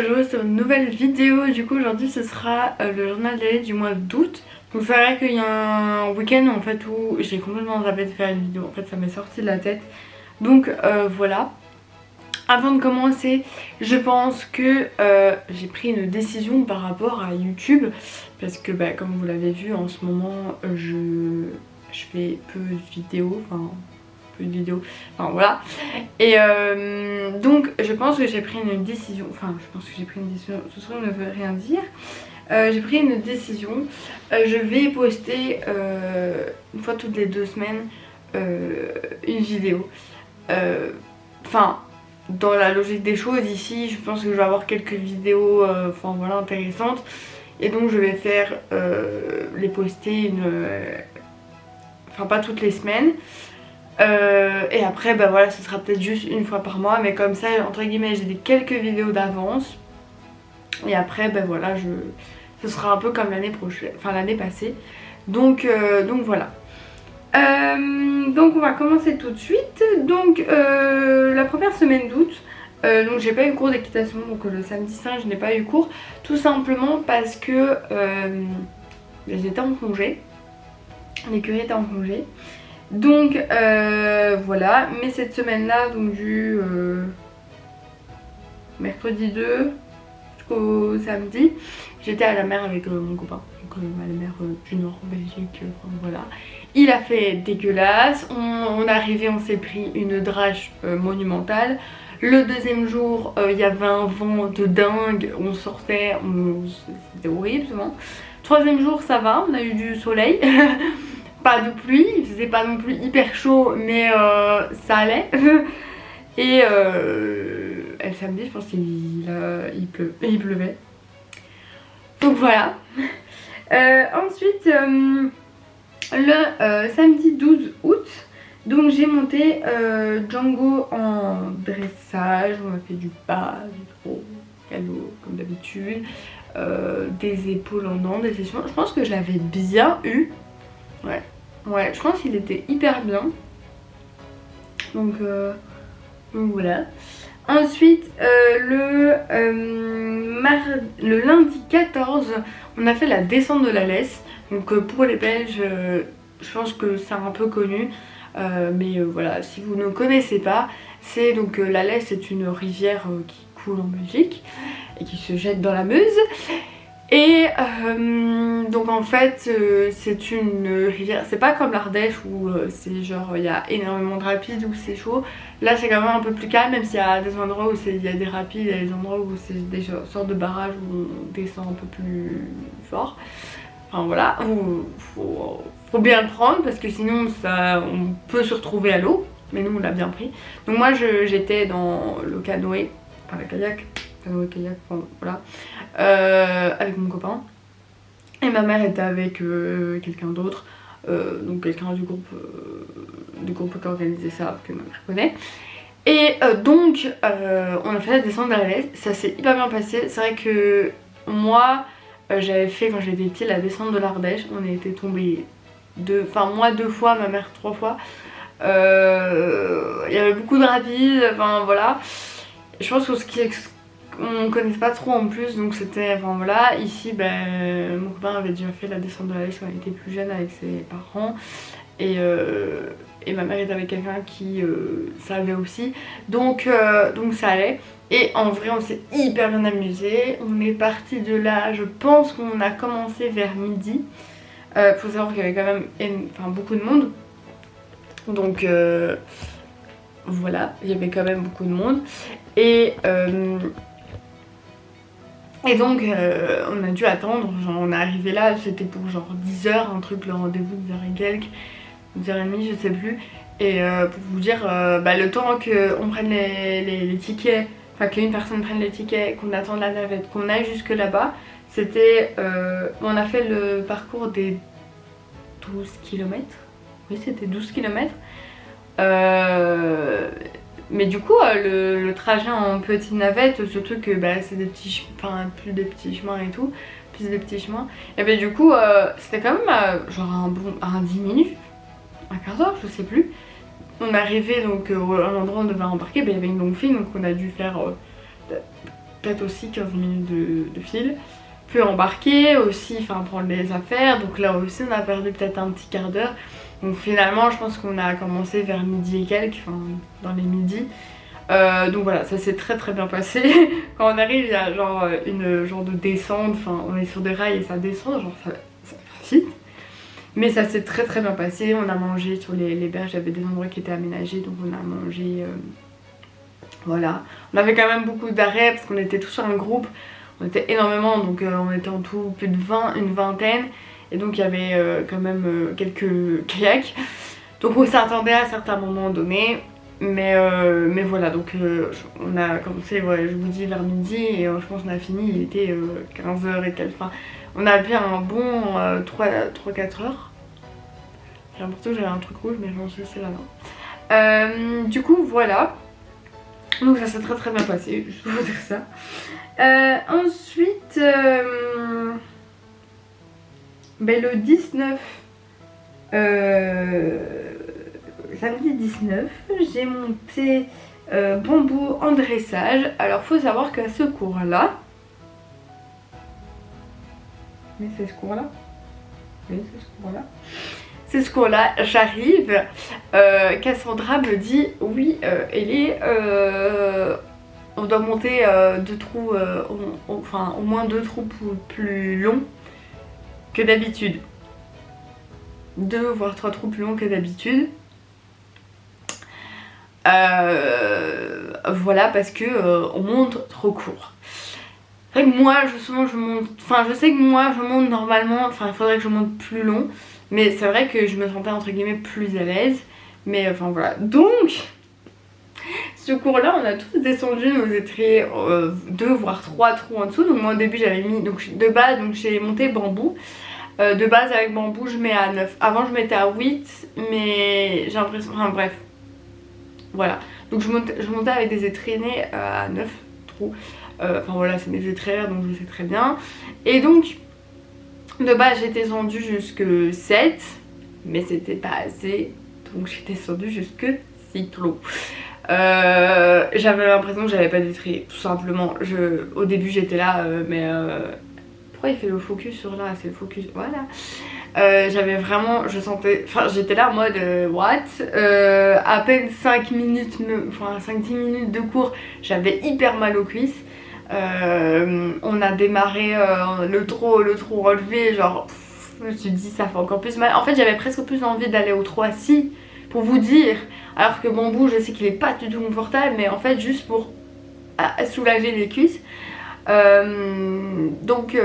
je vous sur une nouvelle vidéo. Du coup aujourd'hui ce sera le journal d'année du mois d'août. Donc c'est vrai qu'il y a un week-end en fait où j'ai complètement zappé de faire une vidéo. En fait ça m'est sorti de la tête. Donc voilà. Avant de commencer, je pense que j'ai pris une décision par rapport à YouTube. Parce que comme vous l'avez vu en ce moment je fais peu de vidéos. Enfin voilà. Et donc je pense que j'ai pris une décision. Ce soir ne veut rien dire. J'ai pris une décision. Je vais poster une fois toutes les 2 semaines une vidéo. Enfin, dans la logique des choses ici, je pense que je vais avoir quelques vidéos intéressantes. Et donc je vais faire les poster pas toutes les semaines. Et après voilà, ce sera peut-être juste une fois par mois, mais comme ça entre guillemets j'ai quelques vidéos d'avance. Et après voilà, ce sera un peu comme l'année prochaine, enfin l'année passée. Donc voilà. Donc on va commencer tout de suite. Donc la première semaine d'août, donc j'ai pas eu cours d'équitation, donc le samedi 5 je n'ai pas eu cours, tout simplement parce que j'étais en congé, l'écurie était en congé. Donc voilà, mais cette semaine là, donc du mercredi 2 jusqu'au samedi, j'étais à la mer avec mon copain, donc à la mer du Nord en Belgique, voilà. Il a fait dégueulasse, on est arrivé, on s'est pris une drache monumentale. Le deuxième jour, il y avait un vent de dingue, on sortait, c'était horrible souvent. Troisième jour ça va, on a eu du soleil. Pas de pluie, il faisait pas non plus hyper chaud, mais ça allait. Et le samedi, je pense qu'il pleuvait. Donc voilà. Ensuite, le samedi 12 août, donc j'ai monté Django en dressage. On a fait du pas, du trot, galop comme d'habitude, des épaules en dents, des sessions. Je pense que je l'avais bien eu. Ouais, je pense qu'il était hyper bien. Donc voilà. Ensuite, le lundi 14, on a fait la descente de la Lesse. Donc pour les Belges, je pense que c'est un peu connu. Mais voilà, si vous ne connaissez pas, c'est donc la Lesse, c'est une rivière qui coule en Belgique et qui se jette dans la Meuse. Et donc en fait c'est une rivière, c'est pas comme l'Ardèche où c'est genre il y a énormément de rapides, où c'est chaud. Là c'est quand même un peu plus calme, même s'il y a des endroits où il y a des rapides, il y a des endroits où c'est des sortes de barrages où on descend un peu plus fort. Enfin voilà, faut bien le prendre parce que sinon on peut se retrouver à l'eau, mais nous on l'a bien pris. Donc moi j'étais dans le canoë, enfin le kayak, voilà, avec mon copain, et ma mère était avec quelqu'un d'autre, donc quelqu'un du groupe qui a organisé ça, que ma mère connaît. Et donc on a fait la descente de la Lesse, ça s'est hyper bien passé. C'est vrai que moi j'avais fait quand j'étais petite la descente de l'Ardèche, on était tombé moi 2 fois, ma mère 3 fois. Il y avait beaucoup de rapides, enfin voilà. Je pense que on connaissait pas trop en plus, donc c'était voilà. Ici mon copain avait déjà fait la descente de la Lesse quand il était plus jeune avec ses parents, et ma mère était avec quelqu'un qui savait aussi, donc ça allait. Et en vrai on s'est hyper bien amusé. On est parti de là, je pense qu'on a commencé vers midi. Faut savoir qu'il y avait quand même beaucoup de monde, donc voilà, il y avait quand même beaucoup de monde. Et donc on a dû attendre, genre on est arrivé là, c'était pour genre 10h, un truc, le rendez-vous 10h et quelques, 10h30 je sais plus. Et pour vous dire, le temps qu'on prenne les tickets, enfin qu'une personne prenne les tickets, qu'on attende la navette, qu'on aille jusque là-bas, c'était, on a fait le parcours des 12 km, oui c'était 12 km. Mais du coup le trajet en petite navette, surtout que c'est des petits chemins, plus des petits chemins et tout, plus des petits chemins, et du coup c'était quand même genre un 10 minutes, un quart d'heure je sais plus. On est arrivé donc à l'endroit où on devait embarquer, il y avait une longue file, donc on a dû faire peut-être aussi 15 minutes de fil. Puis embarquer aussi, enfin prendre les affaires, donc là aussi on a perdu peut-être un petit quart d'heure. Donc finalement je pense qu'on a commencé vers midi et quelques, enfin dans les midis. Donc voilà, ça s'est très très bien passé. Quand on arrive il y a genre une genre de descente, enfin on est sur des rails et ça descend, genre ça va vite. Mais ça s'est très très bien passé, on a mangé sur les berges, il y avait des endroits qui étaient aménagés, donc on a mangé, voilà. On avait quand même beaucoup d'arrêts parce qu'on était tous sur un groupe, on était énormément, donc on était en tout plus de 20, une vingtaine. Et donc il y avait quand même quelques kayaks. Donc on s'attendait à certains moments donnés. Mais voilà, donc on a commencé, ouais, je vous dis, vers midi et je pense qu'on a fini, il était 15h et quelques. Enfin, on a fait un bon 3-4 heures. J'ai l'impression que j'avais un truc rouge, mais je m'en suis laissé là-bas. Du coup, voilà. Donc ça s'est très très bien passé, je vous dire ça. Ensuite, ben, le 19, samedi 19, j'ai monté bambou en dressage. Alors faut savoir qu'à ce cours-là, mais c'est ce cours-là, oui c'est ce cours-là. C'est ce cours-là, j'arrive, Cassandra me dit oui, Ellie, on doit monter 2 trous, enfin au moins 2 trous plus longs que d'habitude. 2 voire 3 trous plus longs que d'habitude. Voilà, parce que on monte trop court. C'est vrai que moi souvent je monte, enfin je sais que moi je monte normalement, enfin il faudrait que je monte plus long. Mais c'est vrai que je me sentais entre guillemets plus à l'aise. Mais enfin voilà. Donc, ce cours-là, on a tous descendu nos étriers 2 voire 3 trous en dessous. Donc moi au début j'avais mis, donc de base, donc j'ai monté bambou. De base avec bambou je mets à 9. Avant je mettais à 8, mais j'ai l'impression, enfin bref. Voilà. Donc je montais avec des étriers à 9 trous. Enfin voilà, c'est mes étriers donc je sais très bien. Et donc... de base j'ai descendu jusque 7, mais c'était pas assez, donc j'ai descendu jusque 6 trous. J'avais l'impression que j'avais pas d'étrier, tout simplement. Au début j'étais là, pourquoi il fait le focus sur là? C'est le focus, voilà. J'avais vraiment, je sentais, enfin j'étais là en mode what, à peine 5 minutes, enfin 5-10 minutes de cours, j'avais hyper mal aux cuisses. On a démarré le trot relevé, genre je me suis dit ça fait encore plus mal. En fait j'avais presque plus envie d'aller au 3-6 pour vous dire, alors que bambou je sais qu'il est pas du tout confortable, mais en fait juste pour soulager les cuisses. Donc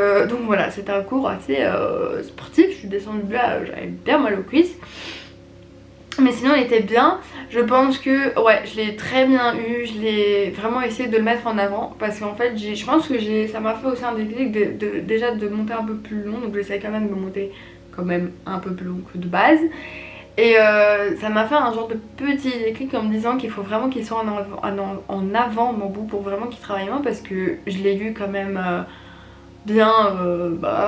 voilà, c'était un cours assez sportif. Je suis descendue là, j'avais bien mal aux cuisses. Mais sinon il était bien. Je pense que ouais, je l'ai très bien eu. Je l'ai vraiment essayé de le mettre en avant. Parce qu'en fait je pense que ça m'a fait aussi un déclic déjà de monter un peu plus long. Donc j'essaie quand même de monter quand même un peu plus long que de base. Et ça m'a fait un genre de petit déclic en me disant qu'il faut vraiment qu'il soit en avant bambou pour vraiment qu'il travaille moins. Parce que je l'ai eu quand même... bien,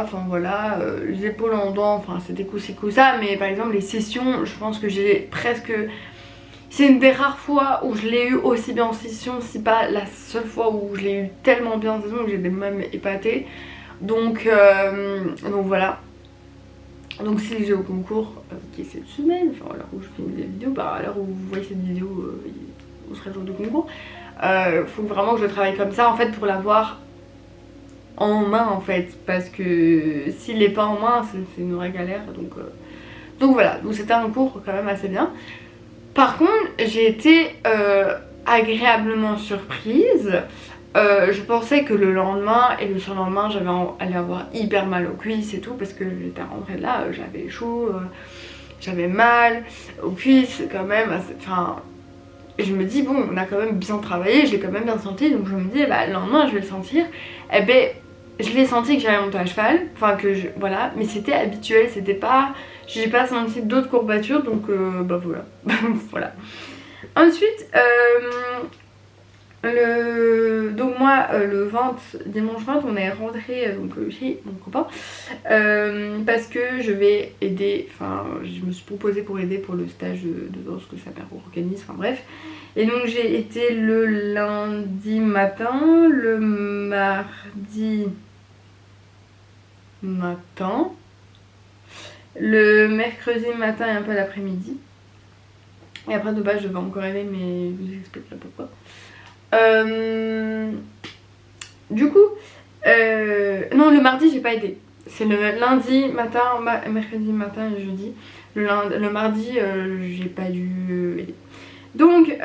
enfin voilà, les épaules en dents, enfin c'était coup-ci coup-ça, mais par exemple les sessions, je pense que j'ai presque, c'est une des rares fois où je l'ai eu aussi bien en session, si pas la seule fois où je l'ai eu tellement bien en session que j'ai même épaté. Donc voilà. Donc si j'ai au concours qui est cette semaine, enfin à l'heure où je filme des vidéos, à l'heure où vous voyez cette vidéo, on sera le jour du concours, faut vraiment que je travaille comme ça en fait pour l'avoir en main en fait, parce que s'il n'est pas en main c'est une vraie galère. Donc voilà, donc c'était un cours quand même assez bien. Par contre j'ai été agréablement surprise. Je pensais que le lendemain et le surlendemain j'allais avoir hyper mal aux cuisses et tout, parce que j'étais rentrée de là, j'avais chaud, j'avais mal aux cuisses quand même, enfin je me dis bon on a quand même bien travaillé, je l'ai quand même bien senti, donc je me dis bah le lendemain je vais le sentir. Et ben je l'ai senti que j'avais monté à cheval, enfin voilà, mais c'était habituel, c'était pas, j'ai pas senti d'autres courbatures, donc bah voilà. Voilà. Ensuite Donc moi le 20, dimanche 20 on est rentré chez mon copain parce que je vais aider, enfin je me suis proposée pour aider pour le stage de danse que sa mère organise, enfin bref. Et donc j'ai été le lundi matin, le mardi matin, le mercredi matin et un peu l'après-midi. Et après de base je devais encore aider mais je vous expliquerai pourquoi. Du coup, non le mardi j'ai pas aidé. C'est le lundi matin, mercredi matin et jeudi. Le mardi j'ai pas dû aider. Donc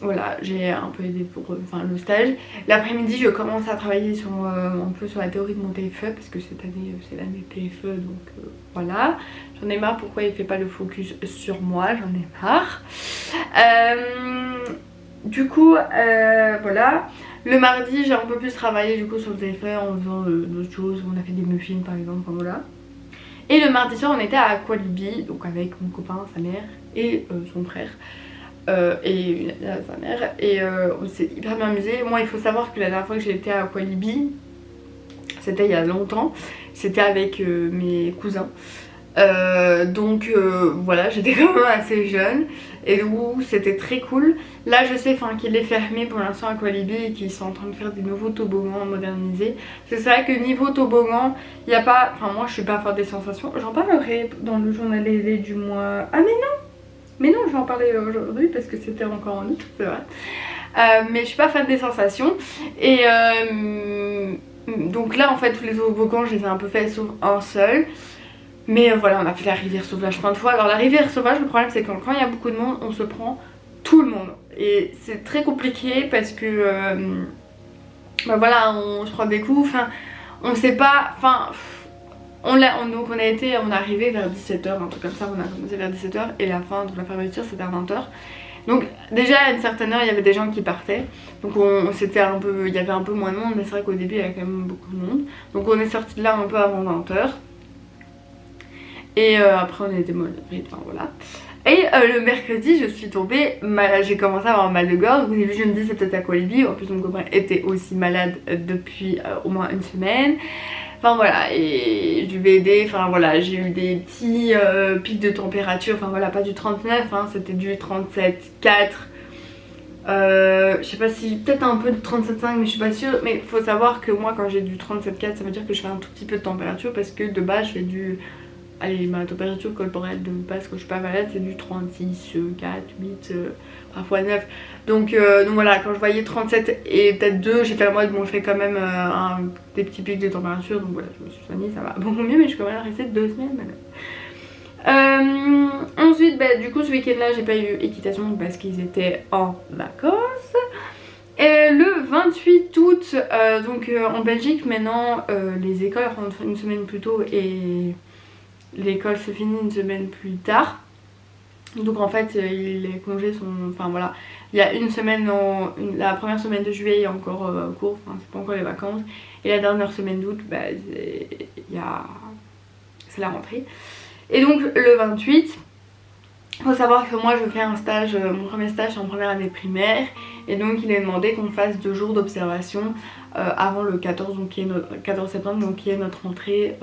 voilà, j'ai un peu aidé pour le stage. L'après-midi je commence à travailler sur, un peu sur la théorie de mon TFE parce que cette année c'est l'année TFE donc voilà. J'en ai marre pourquoi il fait pas le focus sur moi, j'en ai marre. Du coup voilà. Le mardi j'ai un peu plus travaillé du coup sur le TFE en faisant d'autres choses. On a fait des muffins par exemple, enfin, voilà. Et le mardi soir on était à Aqualibi, donc avec mon copain, sa mère et son frère. Et sa mère et on s'est hyper bien amusé. Moi il faut savoir que la dernière fois que j'ai été à Aqualibi, c'était il y a longtemps, c'était avec mes cousins. Donc voilà, j'étais quand même assez jeune et donc c'était très cool. Là je sais qu'il est fermé pour l'instant à Aqualibi et qu'ils sont en train de faire des nouveaux toboggans modernisés. C'est vrai que niveau toboggan, il n'y a pas, moi je suis pas fort des sensations. J'en parlerai dans le journal du mois. Ah mais non, je vais en parler aujourd'hui parce que c'était encore en août, c'est vrai. Mais je suis pas fan des sensations. Et donc là en fait tous les toboggans je les ai un peu fait sauf un seul. Mais voilà, on a fait la rivière sauvage plein de fois. Alors la rivière sauvage, le problème c'est que quand il y a beaucoup de monde, on se prend tout le monde. Et c'est très compliqué parce que voilà, on se prend des coups, on sait pas, on est arrivé vers 17 h, un truc comme ça, on a commencé vers 17 h et la fin de la fermeture c'était à 20 h. Donc déjà à une certaine heure il y avait des gens qui partaient. Donc il y avait un peu moins de monde, mais c'est vrai qu'au début il y avait quand même beaucoup de monde. Donc on est sorti de là un peu avant 20 h. Et après on était molles, enfin voilà. Et le mercredi je suis tombée malade, j'ai commencé à avoir mal de gorge. Au début je me dis c'est peut-être Aqualibi, en plus mon copain était aussi malade depuis au moins une semaine. Enfin voilà, et je vais aider, voilà, j'ai eu des petits pics de température, voilà, pas du 39, c'était du 37,4. Je sais pas si, peut-être un peu de 37,5 mais je suis pas sûre. Mais faut savoir que moi quand j'ai du 37,4 ça veut dire que je fais un tout petit peu de température parce que de base je fais du... Allez, ma température corporelle de base quand je suis pas malade c'est du 36, 4, 8, parfois 9. Donc voilà, quand je voyais 37 et peut-être 2, j'étais à la mode, bon je fais quand même des petits pics de température. Donc voilà, je me suis soignée, ça va beaucoup mieux mais je suis quand même restée 2 semaines malade. Ensuite, du coup ce week-end là j'ai pas eu équitation parce qu'ils étaient en vacances. Et le 28 août, donc en Belgique maintenant les écoles rentrent une semaine plus tôt et l'école se finit une semaine plus tard. Donc en fait les congés sont, voilà, il y a une semaine, la première semaine de juillet il y a encore cours, c'est pas encore les vacances. Et la dernière semaine d'août c'est la rentrée. Et donc le 28, faut savoir que moi je fais un stage, mon premier stage en première année primaire. Et donc il est demandé qu'on fasse 2 jours d'observation avant le 14, donc, 14 septembre, donc qui est notre rentrée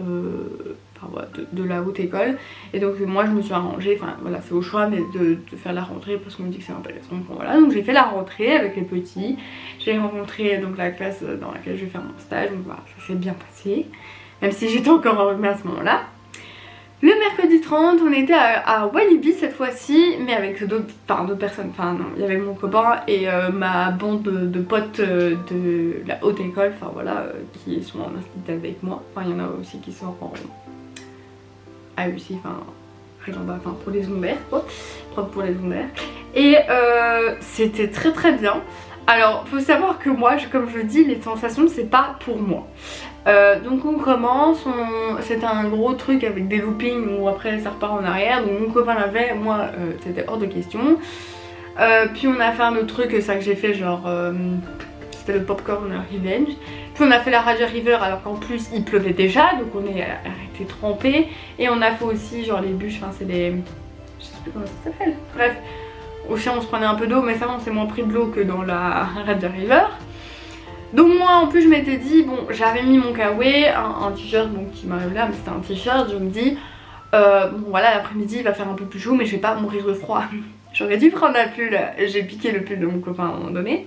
de la haute école. Et donc moi je me suis arrangée, voilà c'est au choix mais de faire la rentrée parce qu'on me dit que c'est intéressant. Donc voilà, donc j'ai fait la rentrée avec les petits. J'ai rencontré donc la classe dans laquelle je vais faire mon stage, donc voilà, ça s'est bien passé. Même si j'étais encore enrhumée à ce moment là. Le mercredi 30 on était à Walibi cette fois-ci, mais avec d'autres personnes, non, il y avait mon copain et ma bande de potes de la haute école, voilà, qui sont en institut avec moi. Il y en a aussi qui sont en AUC, pour les secondaires, propre pour les secondaires. Et c'était très très bien. Alors faut savoir que moi, comme je dis, les sensations c'est pas pour moi. Donc on commence, c'était un gros truc avec des loopings où après ça repart en arrière. Donc mon copain l'avait, moi c'était hors de question. Puis on a fait un autre truc, ça que j'ai fait genre c'était le popcorn revenge. Puis on a fait la Raja River alors qu'en plus il pleuvait déjà, donc on est arrêté trempé. Et on a fait aussi genre les bûches, c'est les... je sais plus comment ça s'appelle. Bref, Aussi on se prenait un peu d'eau, mais ça on s'est moins pris de l'eau que dans la Red River. Donc moi en plus je m'étais dit, bon j'avais mis mon kawaii, un t-shirt bon, qui m'arrive là, mais c'était un t-shirt, je me dis bon voilà l'après-midi il va faire un peu plus chaud mais je vais pas mourir de froid. J'aurais dû prendre un pull, j'ai piqué le pull de mon copain à un moment donné,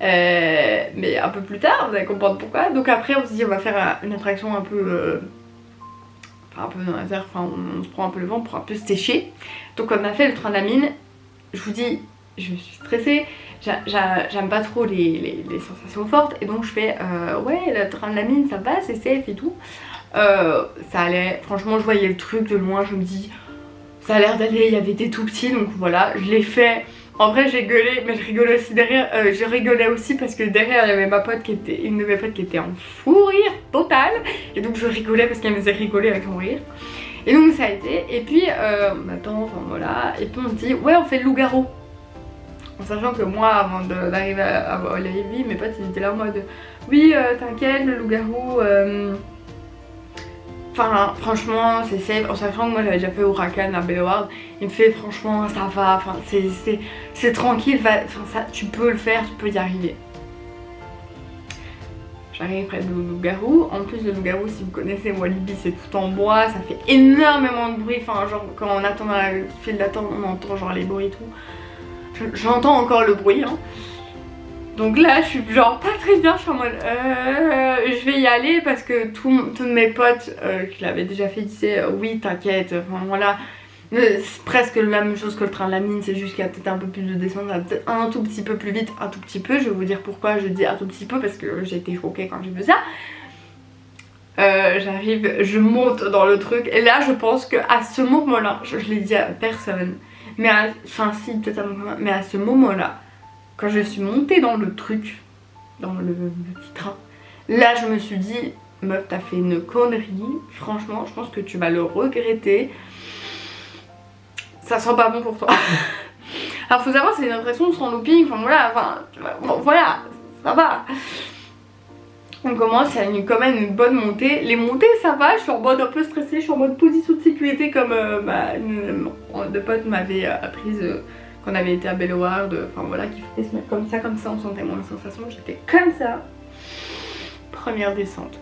mais un peu plus tard vous allez comprendre pourquoi. Donc après on se dit on va faire une attraction un peu un peu dans la terre, enfin on se prend un peu le vent pour un peu se sécher. Donc on a fait le train de la mine, je vous dis je me suis stressée, j'aime pas trop les sensations fortes et donc je fais ouais le train de la mine ça va, c'est safe et tout. Ça allait, franchement je voyais le truc de loin, je me dis ça a l'air d'aller, il y avait des tout petits donc voilà, je l'ai fait. En vrai j'ai gueulé mais je rigolais aussi derrière, je rigolais aussi parce que derrière il y avait ma pote qui était, une de mes potes qui était en fou rire total et donc je rigolais parce qu'elle me faisait rigoler avec son rire. Et donc ça a été, et puis on attend, enfin voilà, et puis on se dit ouais on fait le loup-garou. En sachant que moi avant d'arriver à Olivier, mes potes ils étaient là en mode oui t'inquiète le loup-garou, enfin franchement c'est safe, en sachant que moi j'avais déjà fait Huracan à Belleward, il me fait franchement ça va, enfin c'est tranquille, enfin ça tu peux le faire, tu peux y arriver. J'arrive près du loup-garou, en plus le loup-garou si vous connaissez Walibi c'est tout en bois, ça fait énormément de bruit, enfin genre quand on attend dans la file d'attente on entend genre les bruits et tout. J'entends encore le bruit hein. Donc là je suis genre pas très bien, je suis en mode je vais y aller parce que tous mes potes qui l'avaient déjà fait disaient oui t'inquiète, enfin voilà. C'est presque la même chose que le train de la mine, c'est juste qu'il y a peut-être un peu plus de descente, peut-être un tout petit peu plus vite, un tout petit peu. Je vais vous dire pourquoi je dis un tout petit peu, parce que j'ai été choquée quand j'ai vu ça. J'arrive, je monte dans le truc et là je pense qu'à ce moment-là, je l'ai dit à personne, mais enfin si peut-être à mon copain, mais à ce moment-là, quand je suis montée dans le truc, dans le petit train, là je me suis dit meuf t'as fait une connerie, franchement je pense que tu vas le regretter. Ça sent pas bon pour toi. Alors faut savoir c'est une impression sans looping, enfin voilà, bon, voilà, ça va. On commence, il y a quand même une bonne montée. Les montées ça va, je suis en mode un peu stressée, je suis en mode position de sécurité comme une de potes m'avait apprise quand on avait été à Belleward, enfin voilà, qu'il fallait se mettre comme ça, on sentait moins la sensation, j'étais comme ça. Première descente.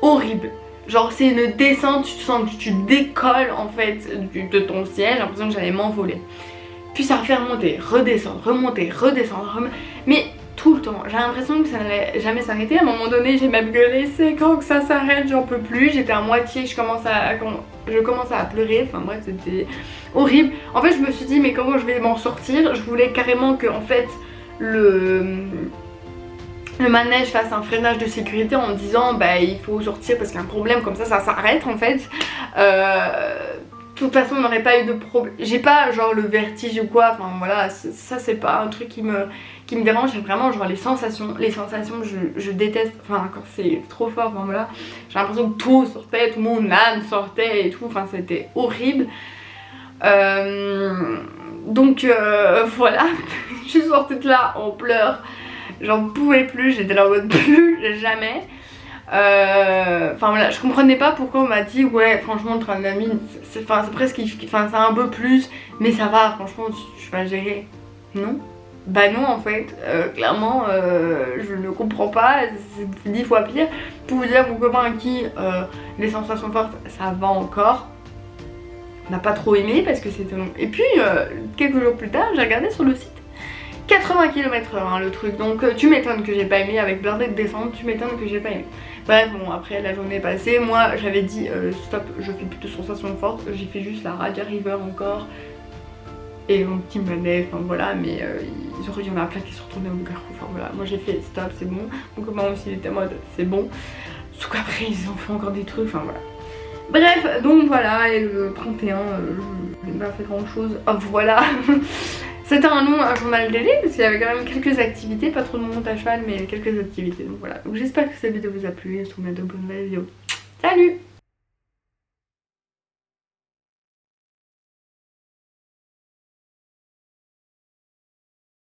Horrible. Genre c'est une descente, tu sens que tu décolles en fait de ton ciel, j'ai l'impression que j'allais m'envoler. Puis ça refait remonter, redescendre, remonter, redescendre, mais tout le temps. J'ai l'impression que ça n'allait jamais s'arrêter. À un moment donné j'ai même gueulé, c'est quand que ça s'arrête, j'en peux plus. J'étais à moitié, je commence à pleurer, enfin bref c'était horrible. En fait je me suis dit mais comment je vais m'en sortir. Je voulais carrément que en fait le manège fasse un freinage de sécurité en disant bah il faut sortir parce qu'il y a un problème, comme ça s'arrête en fait. De toute façon on n'aurait pas eu de problème, j'ai pas genre le vertige ou quoi, enfin voilà, ça c'est pas un truc qui me dérange, c'est vraiment genre les sensations je déteste, enfin quand c'est trop fort, enfin voilà, j'ai l'impression que tout sortait, tout mon âme sortait et tout, enfin c'était horrible. Donc voilà, je suis sortie de là en pleurs. J'en pouvais plus, j'étais là en mode plus jamais. Enfin voilà, je comprenais pas pourquoi on m'a dit ouais franchement le train de la mine c'est presque, enfin c'est un peu plus mais ça va, franchement tu vas gérer. Non, bah non en fait, clairement je ne comprends pas, c'est 10 fois pire. Pour vous dire mon copain à qui les sensations fortes ça va encore, n'a pas trop aimé parce que c'était long. Et puis quelques jours plus tard j'ai regardé sur le site 80 km/h hein, le truc, donc tu m'étonnes que j'ai pas aimé, avec blindé de descente, tu m'étonnes que j'ai pas aimé. Bref bon après la journée est passée, moi j'avais dit stop, je fais plus de sensations fortes, j'ai fait juste la Red River encore et mon petit manège, enfin voilà, mais il y en a plein qui se retournaient au loup-garou, enfin voilà, moi j'ai fait stop c'est bon, mon copain aussi il était en mode c'est bon, sauf qu'après ils ont fait encore des trucs, enfin voilà. Bref, donc voilà, et le 31, je n'ai pas fait grand chose, oh, voilà. C'était un long journal télé parce qu'il y avait quand même quelques activités, pas trop de montage à cheval mais quelques activités, donc voilà. Donc j'espère que cette vidéo vous a plu et je vous retrouve bientôt pour une nouvelle vidéo. Salut!